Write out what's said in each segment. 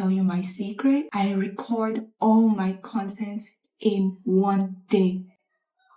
tell you my secret? I record all my content in one day.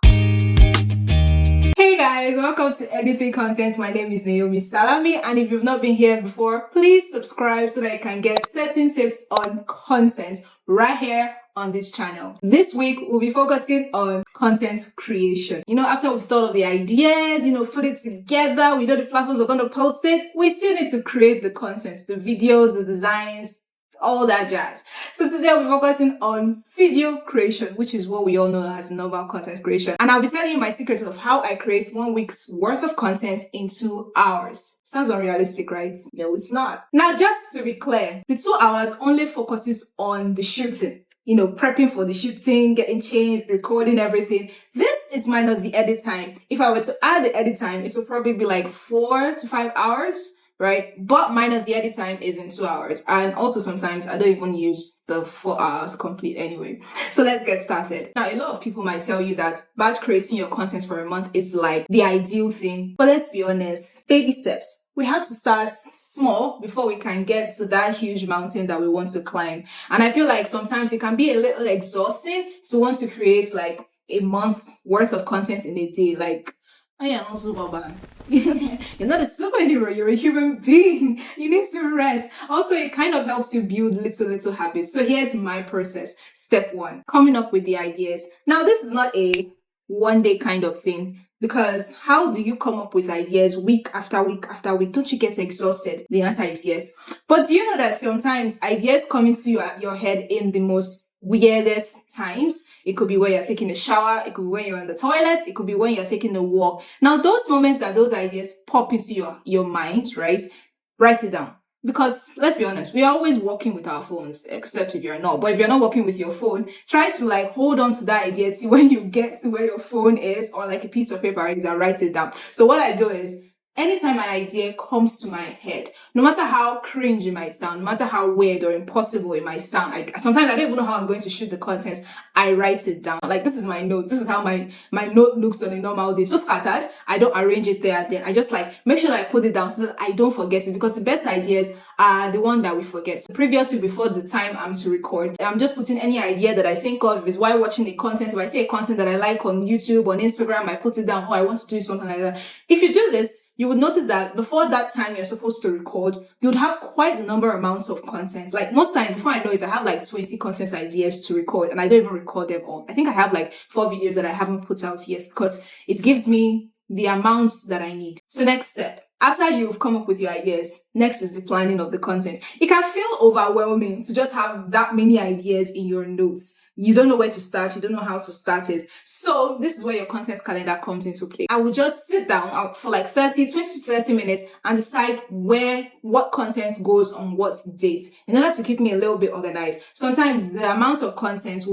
Hey guys, welcome to Anything Content. My name is Naomi Salami, and if you've not been here before, please subscribe so that you can get certain tips on content right here on this channel. This week, we'll be focusing on content creation. After we've thought of the ideas, put it together, we know the platforms are going to post it, we still need to create the content, the videos, the designs, all that jazz. So today I'll be focusing on video creation, which is what we all know as normal content creation. And I'll be telling you my secrets of how I create 1 week's worth of content in 2 hours. Sounds unrealistic, right? No, it's not. Now, just to be clear, the 2 hours only focuses on the shooting. Prepping for the shooting, getting changed, recording everything. This is minus the edit time. If I were to add the edit time, it would probably be like 4 to 5 hours. Right? But minus the edit time is in 2 hours. And also sometimes I don't even use the 4 hours complete anyway. So let's get started. Now, a lot of people might tell you that batch creating your content for a month is like the ideal thing. But let's be honest, baby steps. We have to start small before we can get to that huge mountain that we want to climb. And I feel like sometimes it can be a little exhausting to want to create like a month's worth of content in a day. Like, I am not Superman. You're not a superhero, you're a human being. You need to rest. Also, it kind of helps you build little habits. So here's my process. Step 1, coming up with the ideas. Now, this is not a one day kind of thing, because how do you come up with ideas week after week after week? Don't you get exhausted? The answer is yes. But do you know that sometimes ideas come into your head in the most weirdest times? It could be when you're taking a shower, it could be when you're in the toilet, it could be when you're taking a walk. Now, those moments that those ideas pop into your mind, right? Write it down. Because let's be honest, we're always walking with our phones, except if you're not. But if you're not walking with your phone, try to hold on to that idea till when you get to where your phone is, or like a piece of paper is, and write it down. So what I do is, anytime an idea comes to my head, no matter how cringe it might sound, no matter how weird or impossible it might sound, sometimes I don't even know how I'm going to shoot the content, I write it down. Like, this is my note. This is how my note looks on a normal day. So scattered, I don't arrange it there and then. I just make sure that I put it down so that I don't forget it, because the best ideas are the one that we forget. So previously, before the time I'm to record, I'm just putting any idea that I think of. If it's while watching the content, if I see a content that I like on YouTube, on Instagram, I put it down. I want to do something like that. If you do this, you would notice that before that time you're supposed to record, you would have quite a number of amounts of content. Like, most times, before I know it, I have like 20 content ideas to record, and I don't even record them all. I think I have like 4 videos that I haven't put out yet, because it gives me the amounts that I need. So next step. After you've come up with your ideas, next is the planning of the content. It can feel overwhelming to just have that many ideas in your notes. You don't know where to start. You don't know how to start it. So this is where your content calendar comes into play. I will just sit down for like 20 to 30 minutes and decide what content goes on what date, in order to keep me a little bit organized. Sometimes the amount of content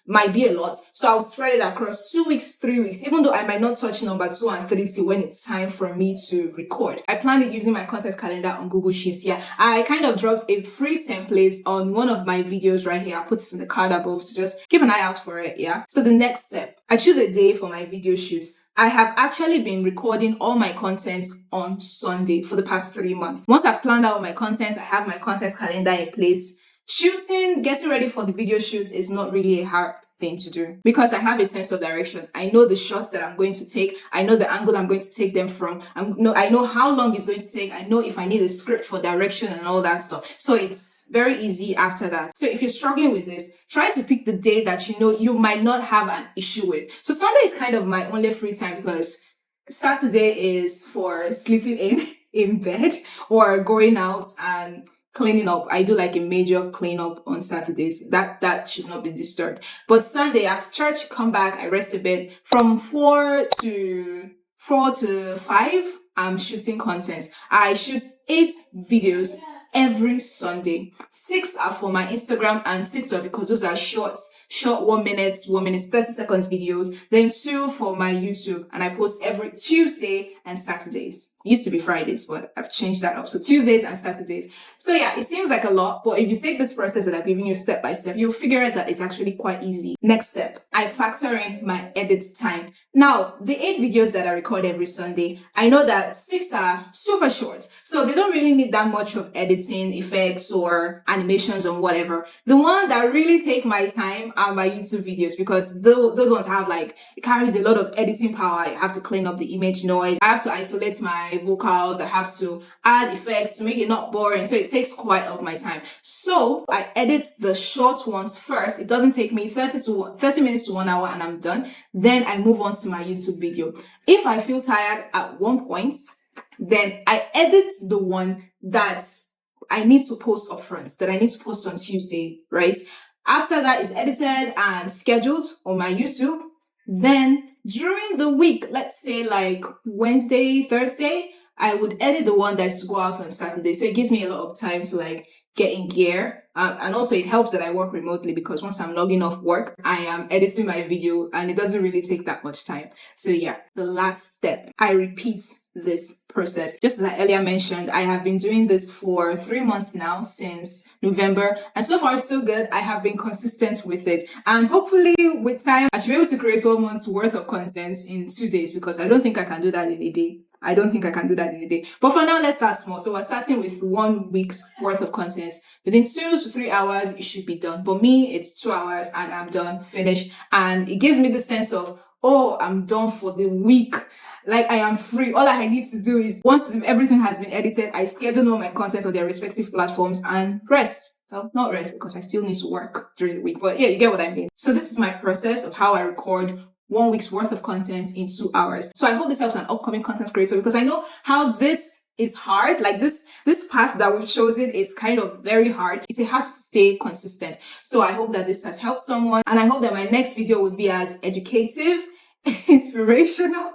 might be a lot. So I'll spread it across 2 weeks, 3 weeks, even though I might not touch number 2 and 3 till when it's time for me to record. I plan it using my content calendar on Google Sheets. Yeah, I kind of dropped a free template on one of my videos right here. I'll put it in the card above, so just keep an eye out for it. Yeah. So the next step, I choose a day for my video shoots. I have actually been recording all my content on Sunday for the past 3 months. Once I've planned out my content, I have my content calendar in place. Getting ready for the video shoot is not really a hard thing to do, because I have a sense of direction. I know the shots that I'm going to take. I know the angle I'm going to take them from. I know how long it's going to take. I know if I need a script for direction and all that stuff. So it's very easy after that. So if you're struggling with this, try to pick the day that you might not have an issue with. So Sunday is kind of my only free time, because Saturday is for sleeping in bed or going out and cleaning up. I do like a major cleanup on Saturdays. That should not be disturbed. But Sunday after church, come back, I rest a bit. From 4 to 5, I'm shooting content. I shoot 8 videos every Sunday. 6 are for my Instagram and TikTok, because those are short short 1 minute, 30 seconds videos. Then 2 for my YouTube, and I post every Tuesday and Saturdays. It used to be Fridays, but I've changed that up. So Tuesdays and Saturdays. So yeah, it seems like a lot, but if you take this process that I've given you step by step, you'll figure out that it's actually quite easy. Next step, I factor in my edit time. Now, the 8 videos that I record every Sunday, I know that 6 are super short. So they don't really need that much of editing, effects, or animations or whatever. The ones that really take my time are my YouTube videos, because those ones have it carries a lot of editing power. I have to clean up the image noise. I have to isolate my vocals. I have to add effects to make it not boring. So it takes quite of my time. So I edit the short ones first. It doesn't take me 30 minutes to 1 hour and I'm done. Then I move on to my YouTube video. If I feel tired at one point, then I edit the one that I need to post upfront, that I need to post on Tuesday, right? After that is edited and scheduled on my YouTube. Then during the week, let's say Wednesday, Thursday, I would edit the one that's to go out on Saturday. So it gives me a lot of time to get in gear. And also it helps that I work remotely, because once I'm logging off work, I am editing my video and it doesn't really take that much time. So yeah, the last step, I repeat this process. Just as I earlier mentioned, I have been doing this for 3 months now, since November, and so far so good. I have been consistent with it, and hopefully with time I should be able to create 1 month's worth of content in 2 days, because I don't think I can do that in a day. But for now, let's start small. So we're starting with 1 week's worth of content. Within 2 to 3 hours, it should be done. For me, it's 2 hours and I'm done, finished. And it gives me the sense of, oh, I'm done for the week. I am free. All I need to do is, once everything has been edited, I schedule all my content on their respective platforms and rest. Well, not rest, because I still need to work during the week. But yeah, you get what I mean. So this is my process of how I record 1 week's worth of content in 2 hours. So I hope this helps an upcoming content creator, because I know how this is hard. This path that we've chosen is kind of very hard. It has to stay consistent. So I hope that this has helped someone, and I hope that my next video would be as educative, inspirational,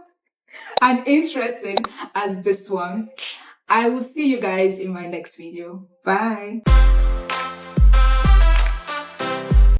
and interesting as this one. I will see you guys in my next video. Bye.